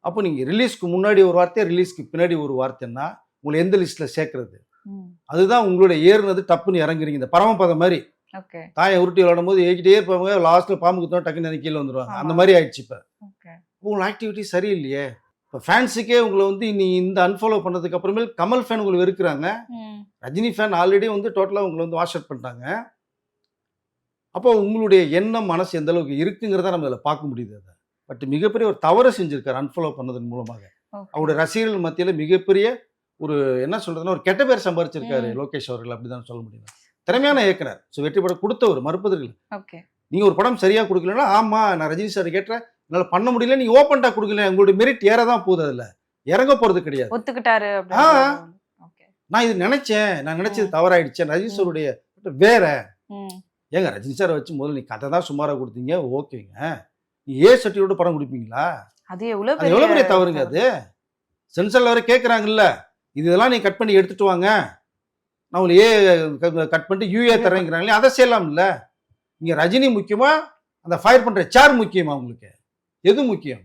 அப்போ நீங்கள் ரிலீஸ்க்கு முன்னாடி ஒரு வார்த்தை, ரிலீஸ்க்கு பின்னாடி ஒரு வார்த்தைன்னா உங்களை எந்த லிஸ்ட்டில் சேர்க்கறது? அதுதான் உங்களுடைய ஏறுனது டப்புன்னு இறங்குறீங்க. இந்த பரமபதம் மாதிரி தாயை உருட்டி விளையாடும் போது ஏகிட்டே இருப்பாங்க, லாஸ்ட்டில் பாம்பு குத்தோம் டக்குன்னு கீழே வந்துடுவாங்க. அந்த மாதிரி ஆயிடுச்சு. இப்போ உங்கள் ஆக்டிவிட்டி சரியில்லையே. இப்போ ஃபேன்ஸுக்கே உங்களை வந்து நீ இந்த அன்ஃபாலோ பண்ணதுக்கு அப்புறமேல் கமல் ஃபேன் உங்களை வெறுக்கிறாங்க, ரஜினி ஃபேன் ஆல்ரெடி வந்து டோட்டலாக உங்களை வந்து வாஷ் அவுட் பண்ணிட்டாங்க. அப்போ உங்களுடைய எண்ணம் மனசு எந்த அளவுக்கு இருக்குங்கிறத நம்ம இதில் பார்க்க முடியுது. அதை பட் மிகப்பெரிய ஒரு தவறு செஞ்சிருக்காரு அன்ஃபாலோ பண்ணதன் மூலமாக. அவருடைய ரசிகர்கள் மத்தியில் மிகப்பெரிய ஒரு என்ன சொல்றதுன்னா ஒரு கெட்ட பேர் சம்பாரிச்சிருக்காரு லோகேஷ் அவர்கள். அப்படிதான் சொல்ல முடியும். திறமையான இயக்குனர், வெற்றி படம் கொடுத்தவர், மறுப்பதற்கு. நீங்க ஒரு படம் சரியா கொடுக்கலன்னா, ஆமா நான் ரஜினி சார் கேட்டேன் என்னால பண்ண முடியல, நீங்க ஓப்பன்டா கொடுக்கல, உங்களுடைய மெரிட் ஏறதான் போகுது, அதுல இறங்க போறது கிடையாது. ஒத்துக்கிட்டாரு. நான் இது நினைச்சேன், நான் நினைச்சது தவறாயிடுச்சேன். ரஜினி சாருடைய வேற ஏங்க ரஜினி சாரை வச்சு முதல்ல நீ கதை தான் சுமாரா கொடுத்தீங்க, ஓகேங்க. நீ ஏ சர்டிஃபிகேட் படம் கொடுப்பீங்களா? அது எவ்வளவு பெரிய தவறுங்க. அது சென்சார்ல வரை கேட்கறாங்கல்ல, இதெல்லாம் நீ கட் பண்ணி எடுத்துட்டு வாங்க, நான் உங்களுக்கு ஏ கட் பண்ணிட்டு யூஏ தரேங்கிறாங்களே, அதை செய்யலாம்ல. இங்க ரஜினி முக்கியமா, அந்த ஃபயர் பண்ற சேர் முக்கியமா? உங்களுக்கு எது முக்கியம்?